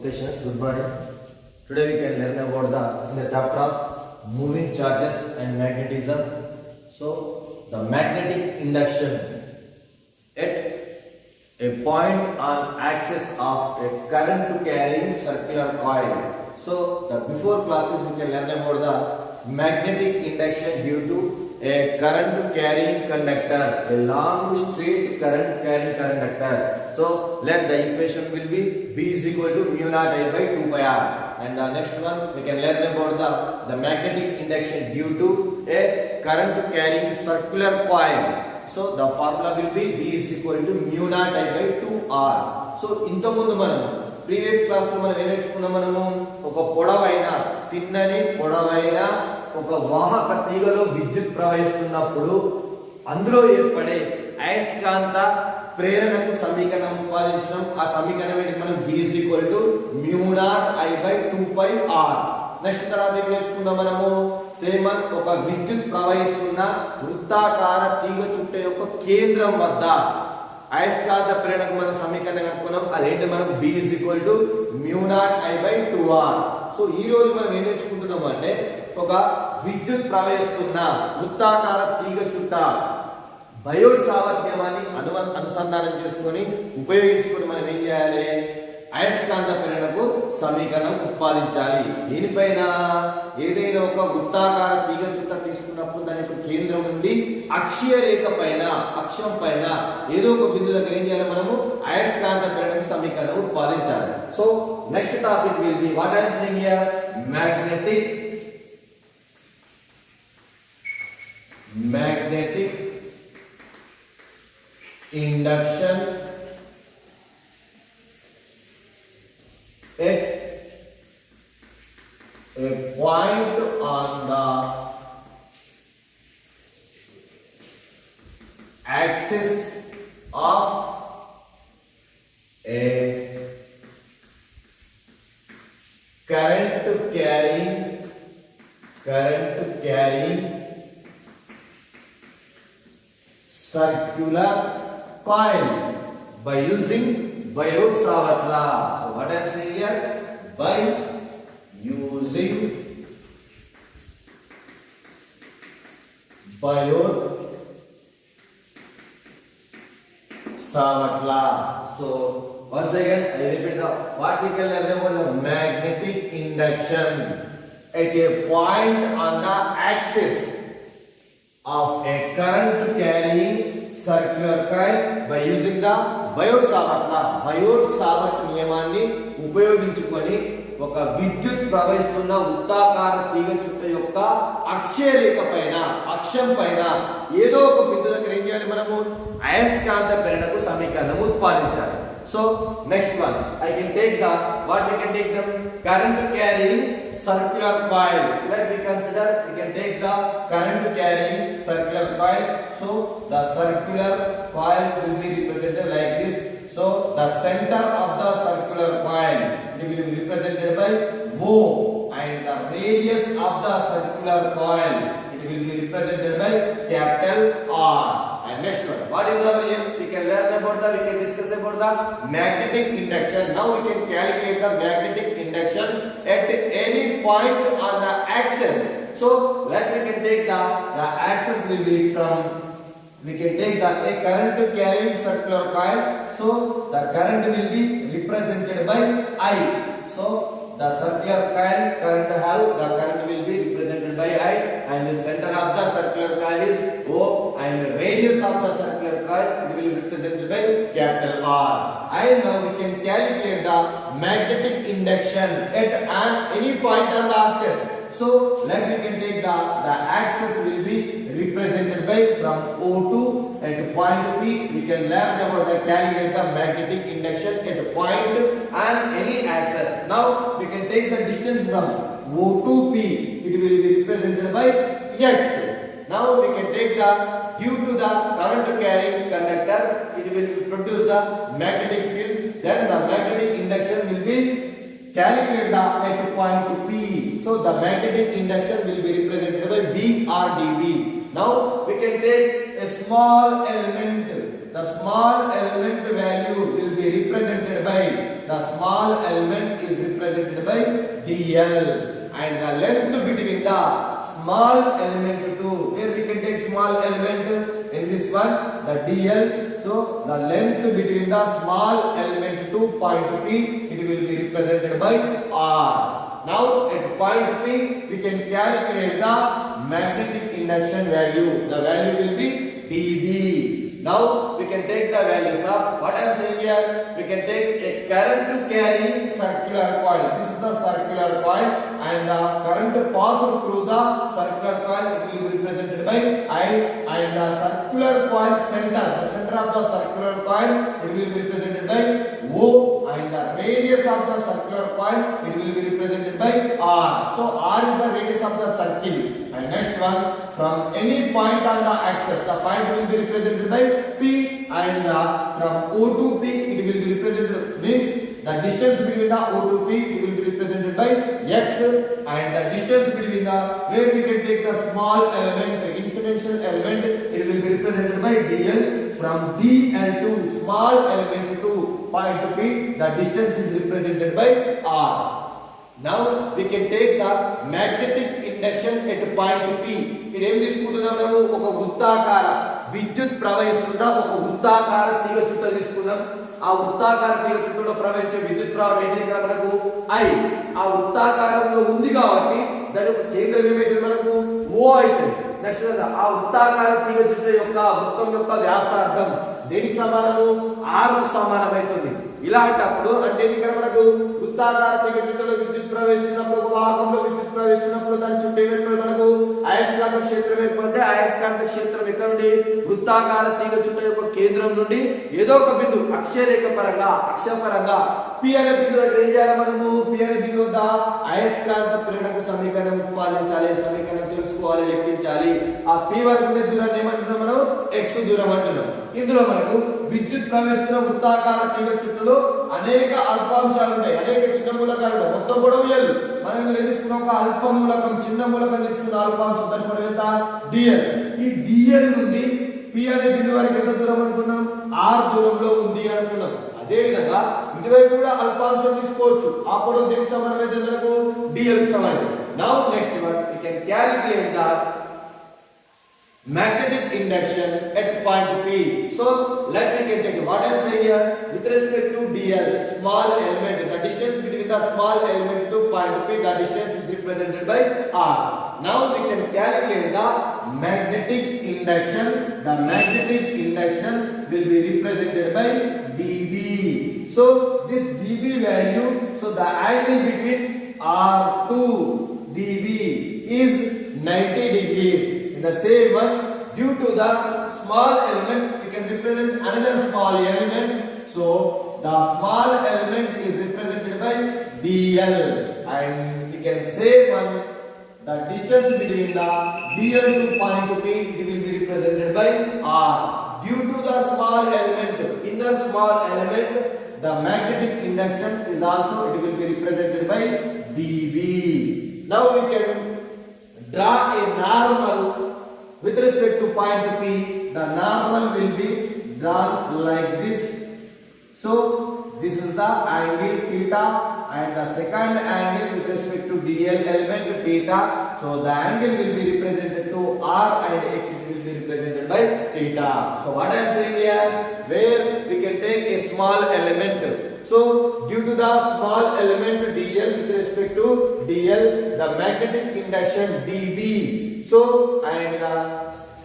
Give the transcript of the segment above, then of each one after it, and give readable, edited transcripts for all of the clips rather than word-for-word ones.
Okay, students, good morning. Today we can learn about the chapter of moving charges and magnetism. So, the magnetic induction at a point on axis of a current carrying circular coil. So, the before classes we can learn about the magnetic induction due to a current carrying conductor, a long straight current carrying conductor. So let the equation will be B is equal to mu naught I by 2 pi r. And the next one we can learn about the magnetic induction due to a current carrying circular coil. So the formula will be B is equal to mu naught I by 2 r. So ఇంతకుముందు మనం previous class లో మనం ఏం నేర్చుకున్నాం, మనము ఒక పొడవైన తిన్నని పొడవైన ఒక వాహక తీగలో విద్యుత్ ప్రవహిస్తున్నప్పుడు అందులో ఏర్పడే అయస్కాంత ప్రేరణకు సమీకరణం ఉత్పాదించడం. ఆ సమీకరణం ఏంటి, మనం B is equal to mu naught I by 2 pi r. Next తర్వాత ఏం నేర్చుకుందాం, మనము సేమ్ ఒక విద్యుత్ ప్రవహిస్తున్న వృత్తాకార తీగ చుట్ట యొక్క కేంద్రం వద్ద అయస్కాంత ప్రేరణకు మనం సమీకరణం కనుక్కున్నాం. అదేంటి, మనకు B is equal to mu naught I by 2r. So ఈ రోజు మనం ఏం నేర్చుకుంటున్నాం అంటే, ఒక విద్యుత్ ప్రవహిస్తున్న వృత్తాకార తీగ చుట్ట బయోట్ సావర్ట్ నియమాన్ని అనుసంధానం చేసుకొని ఉపయోగించుకొని మనం ఏం చేయాలి, అయస్కాంత ప్రేరణకు సమీకరణం ఉత్పాదించాలి. దీనిపైన ఏదైనా ఒక వృత్తాకార తీగ చుట్ట తీసుకున్నప్పుడు దాని యొక్క కేంద్రం నుండి అక్షీయ రేఖ పైన అక్షం పైన ఏదో ఒక బిందువు దగ్గర ఏం చేయాలి, మనము అయస్కాంత ప్రేరణకు సమీకరణం ఉత్పాదించాలి. So next topic will be what I am saying here, magnetic induction at a point on the axis of a current carrying circular coil by using Biot-Savart law. So what I am saying here, by using Biot-Savart law. So once again I repeat what we can learn about the magnetic induction at a point on the axis of a current carrying circular coil by using the Biot-Savart law. Biot-Savart నియమాన్ని ఉపయోగించుకొని ఒక విద్యుత్ ప్రవహిస్తున్న వృత్తాకార తీగ చుట్ట యొక్క అక్షీయ రేఖ పైన అక్షం పైన ఏదో ఒక బిందువు దగ్గర ఏం చేయాలి, మనము అయస్కాంత ప్రేరణకు సమీకరణం ఉత్పాదించాలి. So next one I can take the what we can take the current carrying circular coil. Let me consider, we can take the current carrying circular coil. So the circular coil will be represented like this. So the center of the circular coil it will be represented by O, and the radius of the circular coil it will be represented by capital R. And next one, what is our aim? We can learn about we can discuss about the magnetic induction. Now we can calculate the magnetic induction at any point on the axis. So let me can take the axis will be from, we can take a current carrying circular coil. So the current will be represented by I. So the circular coil current will be represented by I, and the center of the circular coil is O, and the radius of the circular coil will be represented by capital R. And now we can calculate the magnetic induction at any point on the axis. So let me can take the axis will be represented by from O2 and point P. We can learn about the calculate the magnetic induction at point and any axis. Now we can take the distance from O to P. It will be represented by X. Now we can take due to the current carrying conductor, it will produce the magnetic field. Then the magnetic induction will be calculated at point P. So the magnetic induction will be represented by B or dB. Now we can take a small element. The small element value will be represented by the small element is represented by dl, and the length between the small element to, where we can take small element in this one, the dl. So the length between the small element to point P, it will be represented by r. Now at point P we can calculate the magnetic induction value. The value will be dB. Now we can take the values of what I am saying here. We can take a current carrying circular coil. This is the circular coil, and the current passed through the circular coil, it will be represented by I, and the circular coil center, the center of the circular coil, it will be represented by O, and the radius of the circular coil, it will be represented by R. So R is the radius of the circle. And next one, from any point on the axis, the point will be represented by P, and from O to P it will be represented, means the distance between the O to P it will be represented by X, and the distance between the, where we can take the small element, the incidential element, it will be represented by dl. From dl to small element to point P, the distance is represented by R. Now we can take the magnetic induction at point P. ఇక్కడ ఏం తీసుకుంటున్నాం, మనం ఒక వృత్తాకార విద్యుత్ ప్రవహిస్తున్న ఒక వృత్తాకార తీగ చుట్ట తీసుకున్నాం. ఆ వృత్తాకార తీగ చుట్టలో ప్రవహించే విద్యుత్ ప్రవాహం ఏంటి, ఇక్కడ మనకు I. ఆ వృత్తాకారంలో ఉంది కాబట్టి దాని యొక్క కేంద్రం ఏమైతే మనకు O అవుతుంది. నెక్స్ట్ ఆ వృత్తాకార తీగ చుట్ట యొక్క వృత్తం యొక్క వ్యాసార్థం దేనికి సమానము, R కు సమానమవుతుంది. ఇలాంటప్పుడు అంటే ఇక్కడ మనకు వృత్తాకార తీగ చుట్టలో విద్యుత్ ప్రవేశిస్తున్నప్పుడు, ఒక వాహకంలో విద్యుత్ ప్రవేశిస్తున్నప్పుడు దాని చుట్టూ ఏమైపోయి మనకు అయస్కాంత క్షేత్రం ఏర్పడితే, అయస్కాంత క్షేత్రం ఎక్కడ నుండి, వృత్తాకార తీగ చుట్ట యొక్క కేంద్రం నుండి ఏదో ఒక బిందు అక్షరేఖ పరంగా, అక్షపరంగా P అనే బిందు దగ్గర ఏం చేయాలి మనము, P అనే బిందు వద్ద అయస్కాంత ప్రేరక సమీకరణం పాలించాలి, సమీకరణం తెలుసుకోవాలి, లెక్కించాలి. ఆ P వరకు ఉండే దూరాన్ని ఏమంటున్నాం మనం, x దూరం అంటున్నాం. ఇందులో మనకు విద్యుత్ ప్రవేశిస్తున్న వృత్తాకార తీగ చుట్టలో అనేక అల్పాంశాలు ఉంటాయి, అనేక చిన్న మూలకాలు ఉంటాయి. మొత్తం పొడవు L. మనం ఇందులో తీసుకున్న ఒక అల్ప మూలకం, చిన్న మూలకం తీసుకున్న అల్పాంశం, దాని పొడవు ఎంత, dl. ఈ dl నుండి P అనే బిందు వరకు ఎంత దూరం అనుకున్నాం, r దూరంలో ఉంది అనుకున్నాం. అదే విధంగా ఇటువైపు కూడా అల్పాంశం తీసుకోవచ్చు. ఆ పొడవు దేనికి సమానమైతే మనకు dl కి సమానం. Now next one we can calculate the magnetic induction at point P. So let me get take what I am saying here with respect to dl, small element, the distance between the small element to point P, the distance is represented by r. Now we can calculate the magnetic induction. The magnetic induction will be represented by dB. So this dB value, so the angle between r to dB is 90 degrees. In the same one, due to the small element, we can represent another small element. So the small element is represented by dl, and we can say one, the distance between the dl to point P, it will be represented by r. Due to the small element, inner small element, the magnetic induction is also, it will be represented by dB. Now we can draw a normal with respect to point P. The normal will be drawn like this. So this is the angle theta, and the second angle with respect to dl element theta. So the angle will be represented to r, and x will be represented by theta. So what I am saying here, where we can take a small element. So due to the small element dl with respect to dl, the magnetic induction dB. So and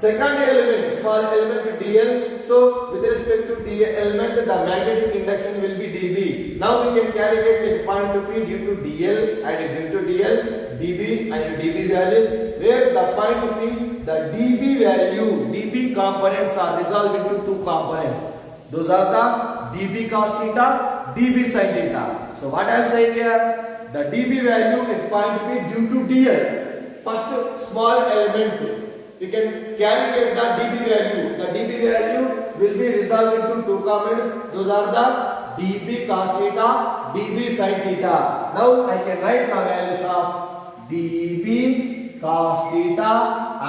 second element, small element dl, so with respect to dl element, the magnetic induction will be dB. Now we can calculate the point P due to dl and due to dl, dB and dB values, where the point P, the dB value, dB components are resolved into two components. Those are the dB cos theta, dB sin theta. So what I am saying here, the dB value at point P due to dl, first small element, we can calculate the dB value. The dB value will be resolved into two components. Those are the dB cos theta, dB sin theta. Now I can write the values of dB cos theta,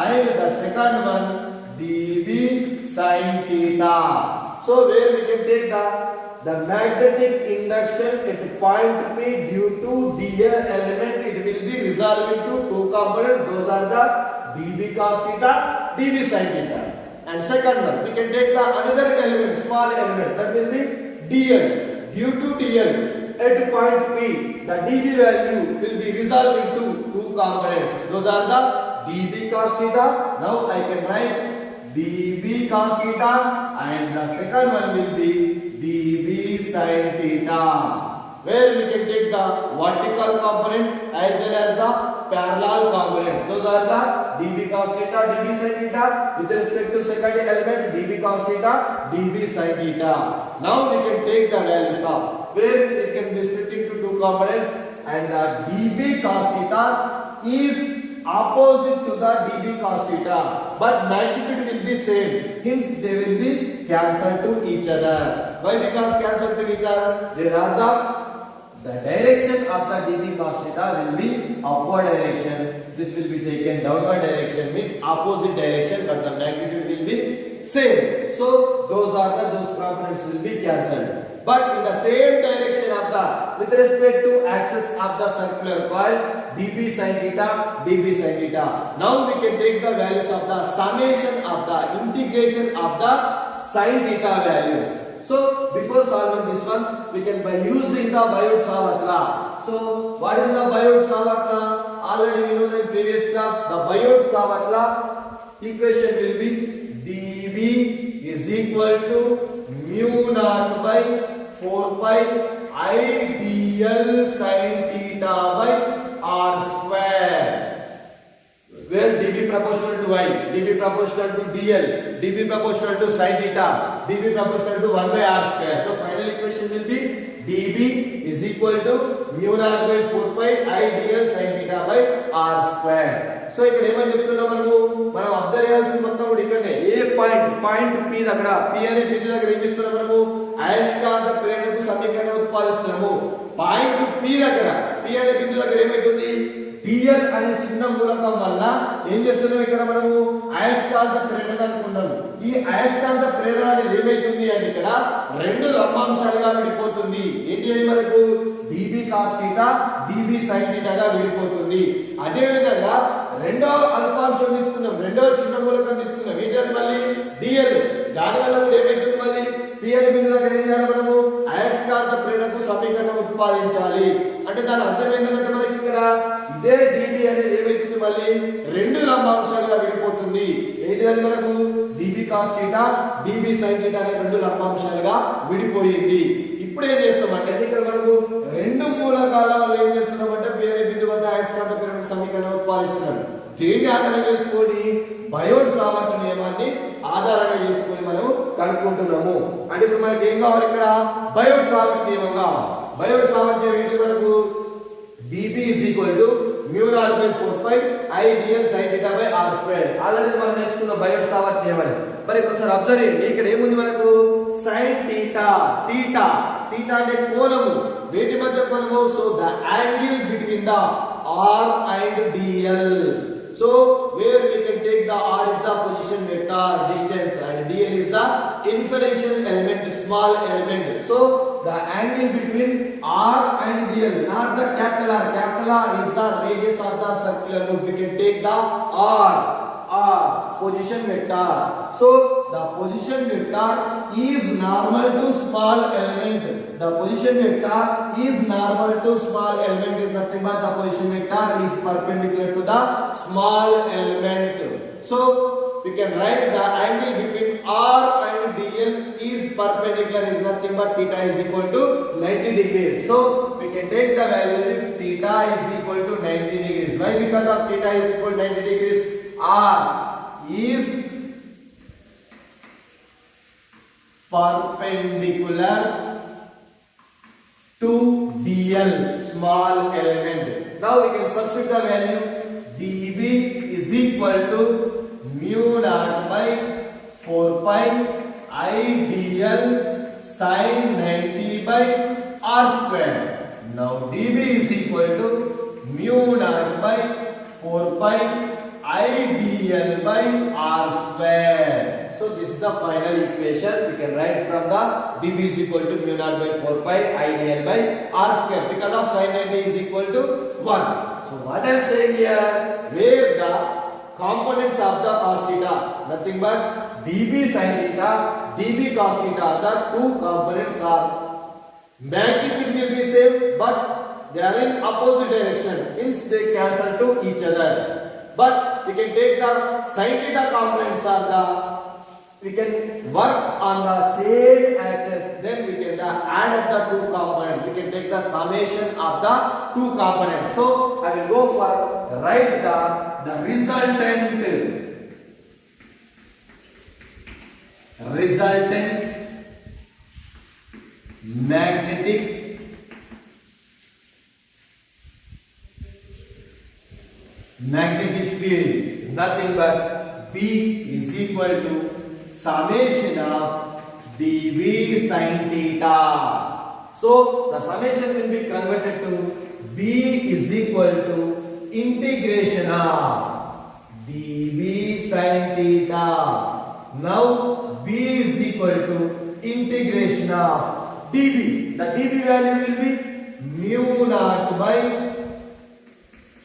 and the second one dB sin theta. So where we can take the the magnetic induction at point P due to dl element, it will be resolved into two components. Those are the dB cos theta, dB sin theta. And second one, we can take the another element, small element, that will be dl. Due to dl at point P, the dB value will be resolved into two components. Those are the dB cos theta. Now I can write dB cos theta, and the second one will be dB sin theta, where we can take the vertical component as well as the parallel component. Those are the dB cos theta, dB sin theta. With respect to second element, dB cos theta, dB sin theta. Now we can take the values of, where it can be split into two components, and the dB cos theta is opposite to the dB cos theta, but magnitude will be same, hence they will be cancelled to each other. Why? Because cancelled to each other, there are the direction of the dB cos theta will be upward direction, this will be taken downward direction, means opposite direction, but the magnitude will be same. So those components will be cancelled. But in the same direction of the, with respect to axis of the circular coil, dB sin theta, dB sin theta. Now we can take the values of the summation of the integration of the sin theta values. So before solving this one, we can by using the Biot-Savart law. So what is the Biot-Savart law? Already we know in previous class, the Biot-Savart law equation will be dB is equal to mu naught by 4 pi I dl sin theta by r square, where dB proportional to I, dB proportional to dl, dB proportional to sin theta, dB proportional to 1 by r square. So final equation will be dB is equal to mu naught by 4 pi I dl sin theta by r square. So ఇక్కడ ఏమని చెప్తున్నాం, మనం observe చేయాల్సింది మొత్తం కూడా ఇక్కడనే ఏ point P దగ్గర, P అనే బిందువు దగ్గర ఏం చేస్తున్నాం మనము, అయస్కాంత ప్రేరణకు సమీకరణం ఉత్పాదిస్తున్నాము. పాయింట్ P దగ్గర, P అనే బిందువు దగ్గర ఏమైతుంది, dl అనే చిన్న మూలకం వల్ల ఏం చేస్తున్నాం ఇక్కడ మనము, అయస్కాంత ప్రేరణ అనుకున్నాము. ఈ అయస్కాంత ప్రేరణ అనేది ఏమైతుంది అంటే ఇక్కడ రెండు లంబాంశాలుగా విడిపోతుంది. ఏంటి అని మనకు dB cos theta, dB sin theta గా విడిపోతుంది. అదే విధంగా రెండో అల్పాంశం తీసుకున్నాం, రెండో చిన్న మూలకం తీసుకున్నాం, ఏంటి అది మళ్ళీ dl. దాని వల్ల కూడా ఏమైతుంది, మళ్ళీ P అనే బిందువు దగ్గర ఏం చేయాలి మనము, అయస్కాంత ప్రేరణకు సమీకరణం ఉత్పాదించాలి. అంటే దాని అర్థం ఏంటంటే మనకి ఇక్కడ ఇదే dB అనేది ఏమైతుంది, మళ్ళీ రెండు లంబాంశాలుగా విడిపోతుంది. ఏంటి అది మనకు dB cos theta, dB sin theta అనే రెండు లంబాంశాలుగా విడిపోయింది. ఇప్పుడు ఏం చేస్తామంటే ఇక్కడ మనకు రెండు మూలకాల వల్ల ఏం చేస్తున్నామంటే P అనే బిందువు వద్ద అయస్కాంత ప్రేరణ సమీకరణం ఉత్పాదిస్తున్నాం. దేన్ని ఆధారంగా చేసుకొని, బయోట్-సావర్ట్ నియమాన్ని ఆధారంగా చేసుకొని మనం కనుక్కుంటున్నాము. అంటే ఇప్పుడు మనకి ఏం కావాలి, ఇక్కడ బయోట్-సావర్ట్ నియమం కావాలి. బయోట్-సావర్ట్ నియమం ఏంటి మనకు, dB is equal to mu naught by 4 pi I dl sin theta by r square. Already మనం నేర్చుకున్న బయోట్-సావర్ట్ నియమం. మరి ఒకసారి అబ్జర్వ్ చేయండి, ఇక్కడ ఏముంది మనకు, sin theta, theta అంటే కోణము, వేటి మధ్య కోణము, so the angle between the r and dl. So where we can take the r is the position vector, distance, and dl is the inferential element, small element. So the angle between r and dl, not the capital R. Capital R is the radius of the circular loop. We can take the r position vector. So the position vector is normal to small element. The position vector is normal to small element is nothing but the position vector is perpendicular to the small element. So we can write the angle between r and dl is perpendicular is nothing but theta is equal to 90 degrees. So we can take the value if theta is equal to 90 degrees. Why? Because of theta is equal to 90 degrees, r is perpendicular to dl, small element. Now we can substitute the value, dB is equal to mu naught by 4 pi I dl sin 90 by r square. Now dB is equal to mu naught by 4 pi I dl by r square. So this is the final equation. We can write from the dB is equal to mu naught by 4 pi I dl by r square because of sin 90 is equal to 1. So what I am saying here, where the components of the cos theta, nothing but dB sin theta, dB cos theta are the two components are magnitude will be same but they are in opposite direction, means they cancel to each other. But we can take the sin theta components are the, we can work on the same axis, then we can add up the two components. We can take the summation of the two components. So I will go for write the resultant magnetic field, nothing but B is equal to summation of dB sin theta. So the summation will be converted to B is equal to integration of dB sin theta. Now B is equal to integration of dB. The dB value will be mu naught by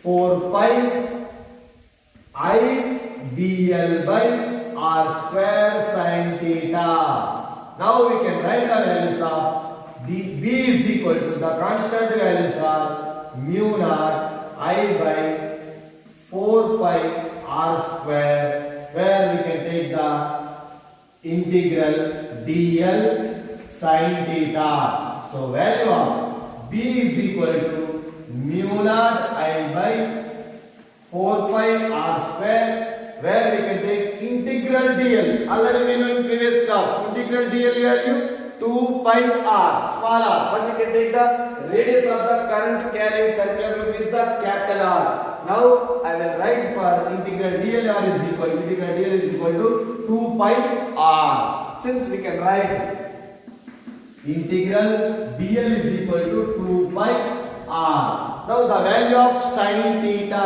4 pi I dl by r square sin theta. Now we can write the values of B is equal to the constant values are mu naught I by 4 pi r square, where we can take the integral dl sin theta. So value of B is equal to mu naught I by 4 pi r square, where we can take integral dl. Already we know in previous class integral dl value 2 pi r small r, but we can take the radius of the current carrying circular loop is the capital R. Now I will write for integral dl is equal to 2 pi r. Since we can write integral dl is equal to 2 pi r. Now the value of sin theta,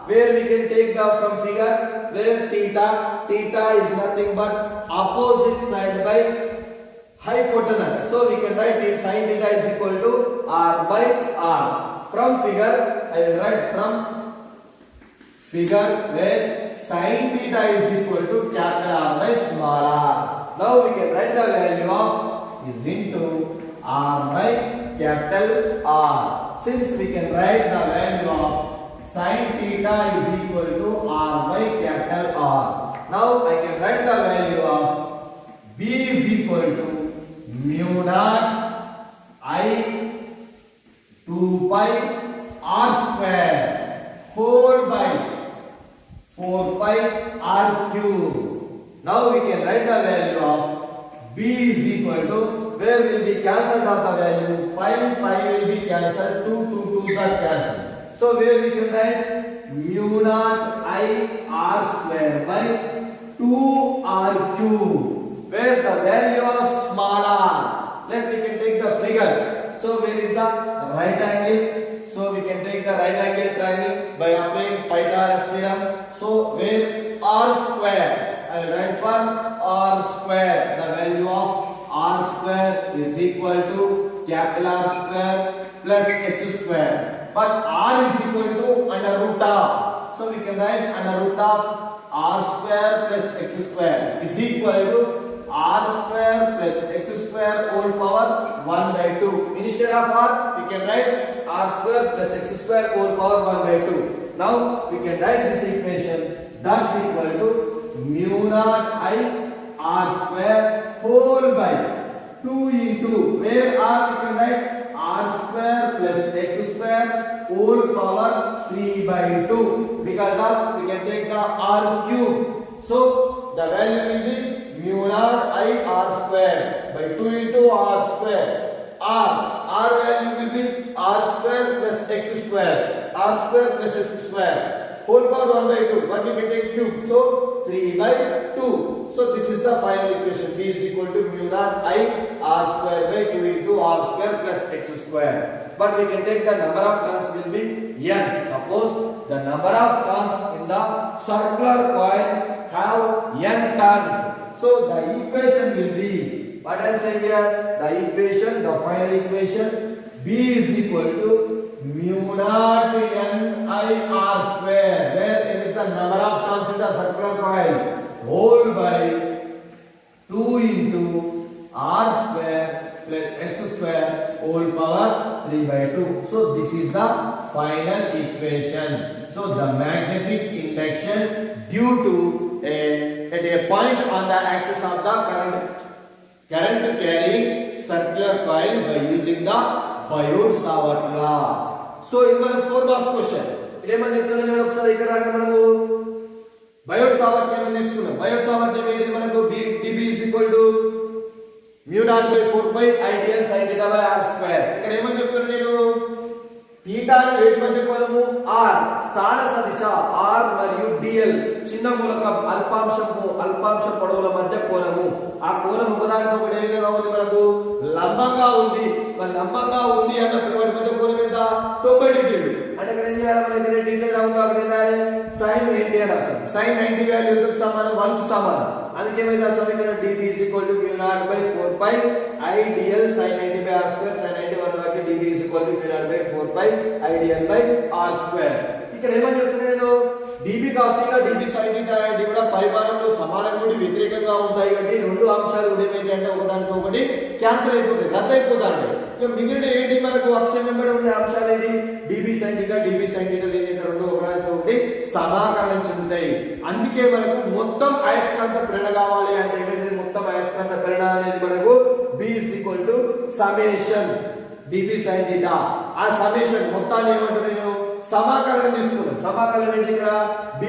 where we can take the from figure, where theta is nothing but opposite side by hypotenuse. So we can write it sin theta is equal to r by r. From figure I will write from figure where sin theta is equal to capital R by small r. Now we can write the value of is into r by capital R. Since we can write the value of sin theta is equal to r by capital R. Now I can write the value of B is equal to mu naught I 2 pi r square whole by 4 pi r cube. Now we can write the value of B is equal to, where will be cancelled of the value, pi will be cancelled, 2 are cancelled. So where we can write mu naught I r square by 2 r cube, where the value of small r, let we can take the figure. So where is the right angle? So we can take the right angle triangle by applying Pythagoras theorem. So where r square, I will write for r square, the value of r square is equal to capital R square plus x square. But r is equal to under root of. So we can write under root of r square plus x square is equal to r square plus x square whole power 1 by 2. Instead of r, we can write r square plus x square whole power 1 by 2. Now we can write this equation, that's equal to mu naught I r square whole by 2 into, where r we can write r square plus x square whole power 3 by 2, because of we can take the r cube. So the value will be mu naught I r square by 2 into r square. R value will be r square plus x square, r square plus x square whole power 1 by 2, but we can take cube, so 3 by 2. So this is the final equation. B is equal to mu naught I r square by 2 into r square plus x square. But we can take the number of turns will be n. Suppose the number of turns in the circular coil have n turns. So what I am saying here, the equation, the final equation, B is equal to mu naught n I r square, where it is the number of turns in the circular coil, whole by 2 into r square plus x square whole power 3 by 2. So this is the final equation. So the magnetic induction due to at a point on the axis of the current carrying circular coil by using the Biot-Savart law. So in మన 4 marks question ఇదేమని చెప్తున్నా నేను ఒకసారి ఇక్కడ రాక మనము Biot-Savart నియమం తీసుకున్నాం. Biot-Savart నియమం ఏంటి మనకు dB mu naught by 4 pi IDL sin theta by r square. ఇక్కడ ఏమని చెప్తున్నా నేను theta ని వేటి మధ్య కోణము r స్థాన సదిశ r మరియు dl చిన్న మూలకం అల్పాంశ పొడవుల మధ్య కోణము. ఆ కోణం ఒకదానితో ఒకటి ఏ విధంగా ఉంది మనకు లంబంగా ఉంది. మరి లంబంగా ఉంది అన్నప్పుడు వాటి మధ్య కోణం ఎంత 90 డిగ్రీలు. అంటే ఇక్కడ ఏం చేయాలి మనకి డీటెయిల్ అవుతుంది అక్కడ ఏంటంటే sin 90 అని రాస్తాం. sin 90 వాల్యూ ఎందుకు సమానం 1 కు సమానం. అందుకే మేము రాస్తాం ఇక్కడ dB mu naught by 4 pi IDL sin 90 by r square. sin 90 వల్ల కాబట్టి dB mu naught by 4 pi IDL by r square. ఇక్కడ ఏమని చెప్తున్నా నేను dB cos theta dB sin theta అనేది కూడా పరిమాణంలో సమానంగా ఉండి వ్యతిరేకంగా ఉంటాయి. కాబట్టి రెండు అంశాలు కూడా ఏమైతే అంటే ఒకదానితో ఒకటి క్యాన్సిల్ అయిపోతాయి, రద్దు అయిపోతాయి. ఇక మిగిలిన ఏంటి మనకు అక్షరం వెంబడి ఉండే అంశాలు ఏంటి dB sin theta ఏదైతే రెండు ఒకదానితో ఒకటి సమాకరణం చెందుతాయి. అందుకే మనకు మొత్తం అయస్కాంత ప్రేరణ కావాలి అంటే ఏమైతే మొత్తం అయస్కాంత ప్రేరణ అనేది మనకు B summation dB sin theta. ఆ సమ్మేషన్ మొత్తాన్ని ఏమంటారు నేను సమాకలనం తీసుకున్నాను. సమాకలనం ఏంటి ఇక్కడ B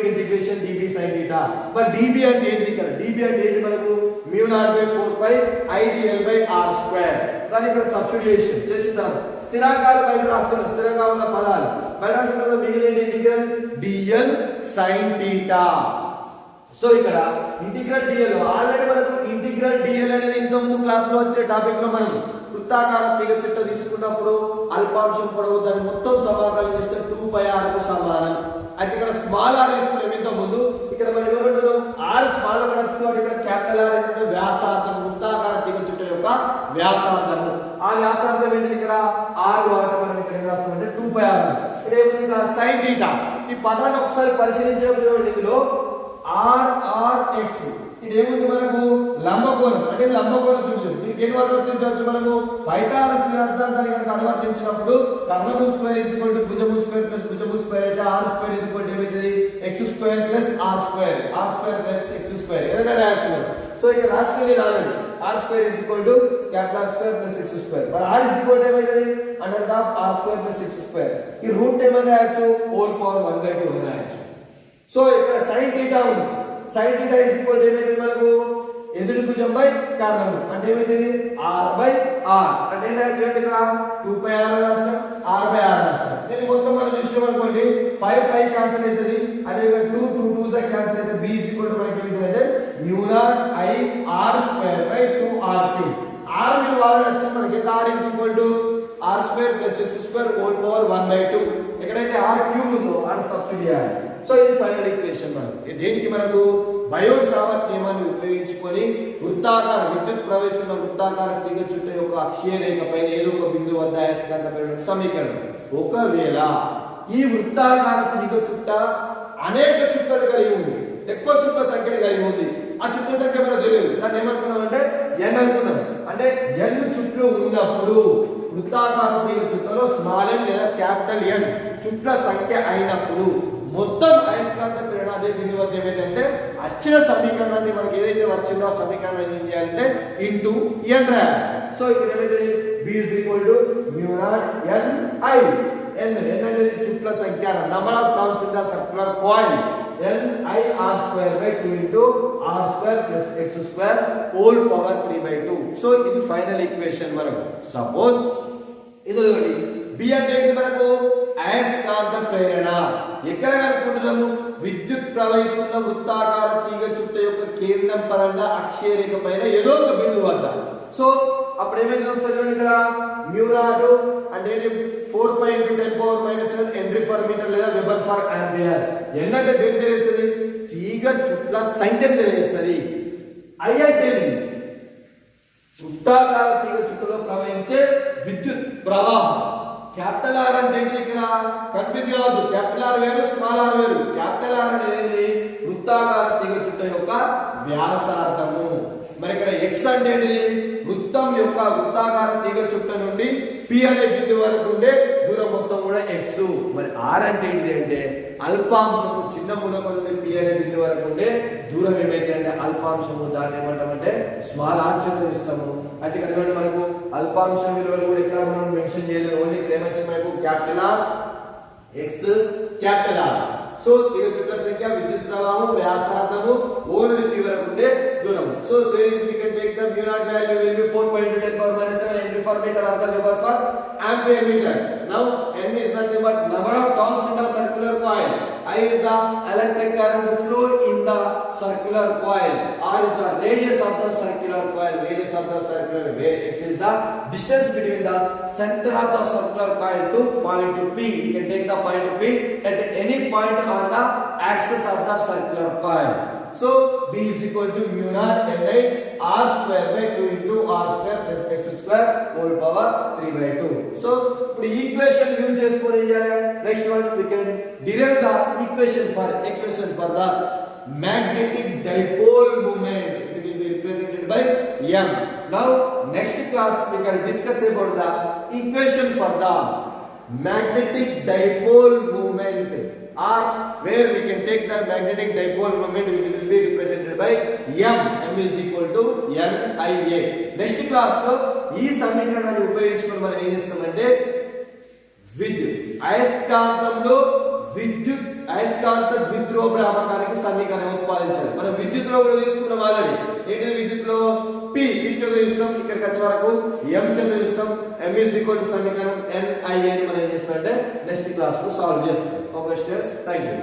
integration dB sin theta. But dB అంటే ఏంటి ఇక్కడ dB అంటే ఏంటి మనకు mu naught by 4 pi IDL by r square. దాని ఇక్కడ సబ్స్టిట్యూషన్ చేస్తాం. స్థిరాంకాలు బయట రాస్తున్నాం, స్థిరంగా ఉన్న పదాలు బయట రాసిన మిగిలిన integral dl sin theta. So ఇక్కడ ఇంటిగ్రల్ dl ఆల్రెడీ మనకు ఇంటిగ్రల్ dl అనేది ఇంత ముందు క్లాస్ లో వచ్చే టాపిక్ లో మనం వృత్తాకార తీగ చుట్ట తీసుకున్నప్పుడు అల్పాంశం పొడవు దాన్ని మొత్తం సమాకలనం చేస్తే 2 pi r కు సమానం. అయితే ఇక్కడ స్మాల్ r తీసుకున్నాం ఇంత ముందు. ఇక్కడ మనం ఏమంటారు r స్మాల్ పడచ్చు కాబట్టి ఇక్కడ క్యాపిటల్ R అంటే వ్యాసార్థం, వృత్తాకార తీగ చుట్ట యొక్క వ్యాసార్థం. ఆ వ్యాసార్థం ఏంటి ఇక్కడ r వాటి మనం ఇక్కడ రాస్తామంటే 2 pi r. ఇక్కడ ఏముంది ఇక్కడ sin theta. ఈ పదాన్ని ఒకసారి పరిశీలించినప్పుడు ఇందులో RRX ఇదేముంది మనకు లంబకోణం అంటే లంబకోణం చూపించు. దీనికి ఏం అనువర్తించవచ్చు మనకు పైథాగరస్ సిద్ధాంతాన్ని కనుక అనువర్తించినప్పుడు కర్ణము స్క్వేర్ ఈజ్ ఈక్వల్ టు భుజము స్క్వేర్ ప్లస్ భుజము స్క్వేర్ అయితే r square is equal to ఏమవుతుంది x square plus r square plus x square ఏదైనా రాయొచ్చు. సో ఇక్కడ రాసుకుని రాలేదు r square is equal to capital R square plus x square. మరి r ఈజ్ ఈక్వల్ టు ఏమవుతుంది under of r square plus x square. ఈ route ఏమని రాయొచ్చు హోల్ పవర్ 1/2 అని రాయొచ్చు. సో ఇక్కడ sin theta ఉంది. sin theta is equal to ఏమైంది మనకు ఎదుటి భుజం బై కర్ణము అంటే ఏమైంది r by r అంటే ఏంటి చూడండి ఇక్కడ 2 pi r రాస్తాం r by r రాస్తాం. దీని మొత్తం మనం చూసాం అనుకోండి 5 క్యాన్సిల్ అవుతుంది. అదే 2 2 2 క్యాన్సిల్ అయితే b is equal to మనకి ఏంటంటే mu naught I r square by 2r3. r విలువ వచ్చింది మనకి r is equal to r square plus x square whole power 1/2. ఎక్కడైతే r క్యూబ్ ఉందో r సబ్స్టిట్యూట్. సో ఇది ఫైనల్ ఈక్వేషన్ మనకు. దీనికి మనకు బయోట్-సావర్ట్ నియమాన్ని ఉపయోగించుకొని వృత్తాకార విద్యుత్ ప్రవహిస్తున్న వృత్తాకార తీగ చుట్ట యొక్క అక్షీయ రేఖ పైన ఏదో ఒక బిందువు వద్ద అయస్కాంత ప్రేరణ సమీకరణం. ఒకవేళ ఈ వృత్తాకార తీగ చుట్ట అనేక చుట్టలు కలిగి ఉంది, ఎక్కువ చుట్ల సంఖ్యను కలిగి ఉంది. ఆ చుట్ల సంఖ్య మనకు తెలియదు. దాన్ని ఏమనుకున్నాం అంటే n అనుకున్నాం. అంటే n చుట్లు ఉన్నప్పుడు వృత్తాకార తీగ చుట్టలో స్మాల్ n లేదా క్యాపిటల్ N చుట్ల సంఖ్య అయినప్పుడు మొత్తం అయస్కాంత ప్రేరణ అదే బిందువు వద్ద ఏమైందంటే వచ్చిన సమీకరణాన్ని మనకి ఏదైతే వచ్చిందో ఆ సమీకరణం ఏం చేయాలంటే ఇంటూ n రాయాలి. సో ఇక్కడ ఏమైతే b is equal to mu naught n I n అనేది చుట్ల సంఖ్య number of turns in the circular coil n I r square by 2 into r square plus x square whole power 3/2. So ఇది final equation మనకు. Suppose ఇది b అంటే ఏంటి మనకు అయస్కాంత ప్రేరణ. ఎక్కడ కనుక్కుంటున్నాము విద్యుత్ ప్రవహిస్తున్న వృత్తాకార తీగ చుట్ట యొక్క కేంద్రం పరంగా అక్షీయ రేఖ పైన ఏదో ఒక బిందువు వద్ద. సో అప్పుడు ఏమైంది ఒకసారి ఇక్కడ mu naught అంటే 4 pi into 10 power minus 7 henry per metre లేదా వెబర్ పర్ ఆంపియర్. n అంటే దేని తెలియజేస్తుంది తీగ చుట్ల సంఖ్యను తెలియజేస్తుంది. I అంటే వృత్తాకార తీగ చుట్టలో ప్రవహించే విద్యుత్ ప్రవాహం. క్యాపిటల్ ఆర్ అంటే ఏంటి? ఇక్కడ కన్ఫ్యూజ్ కావద్దు. క్యాపిటల్ ఆర్ వేరు, స్మాల్ ఆర్ వేరు. క్యాపిటల్ ఆర్ అనేది వృత్తాకార తీగ చుట్ట యొక్క వ్యాసార్థము. మరి ఇక్కడ x అంటే ఏంటి? వృత్తం యొక్క వృత్తాకార తీగ చుట్ట నుండి P అనే బిందువు వరకు ఉండే దూరం మొత్తం కూడా x. మరి r అంటే ఏంటి అంటే అల్పాంశము, చిన్న మూలకం నుండి P అనే బిందువు వరకు ఉండే దూరం ఏమైతే అంటే అల్పాంశము. దాన్ని ఏమంటామంటే స్మాల్ ఆర్ చేత ఇస్తాము. అయితే ఇక్కడ మనకు అల్పాంశం విలువలు కూడా ఇక్కడ మనం మెన్షన్ చేయలేదు. ఓన్లీ ఇక్కడ ఏమొచ్చింది మనకు capital R, x, capital R. So తీగ చుట్ల సంఖ్య, విద్యుత్ ప్రవాహం, వ్యాసార్థము, ఓన్లీ P వరకు ఉండే దూరం. So there is we can take the mu naught value will be 4.10⁻⁷ Henry per meter of the Weber per ampere meter. Now n is nothing but number of turns in the circular coil. I is the electric current flow in the circular coil. R is the radius of the circular coil. Radius of the circular, where x is the distance between the center of the circular coil to point P. We can take the point P at any point on the axis of the circular coil. So B is equal to mu naught Ni R square by 2 into R square plus x square whole power 3 by 2. So ఇప్పుడు equation use చేసుకొని ఏం చేయాలి? Next one we can derive the equation for the magnetic dipole moment. It will be represented by M. Now next class we can discuss about the equation for the magnetic dipole moment, or where we can take the magnetic dipole moment, it will be represented by M. M is equal to NIA. Next class లో ఈ సమీకరణాన్ని ఉపయోగించుకొని మనం ఏం చేస్తామంటే విద్యుత్ అయస్కాంతంలో అయస్కాంత ద్విధ్రువ భ్రామకానికి సమీకరణం ఉత్పాదించాలి. మనం విద్యుత్ లో కూడా తీసుకున్నాం ఆల్రెడీ. ఏంటి విద్యుత్ లో P చదివిస్తాం, ఇక్కడికి వచ్చే వరకు M చదివిస్తాం. M is equal to సమీకరణం NIA ని మనం ఏం చేస్తామంటే నెక్స్ట్ క్లాస్ లో సాల్వ్ చేస్తాం. Okay students, thank you.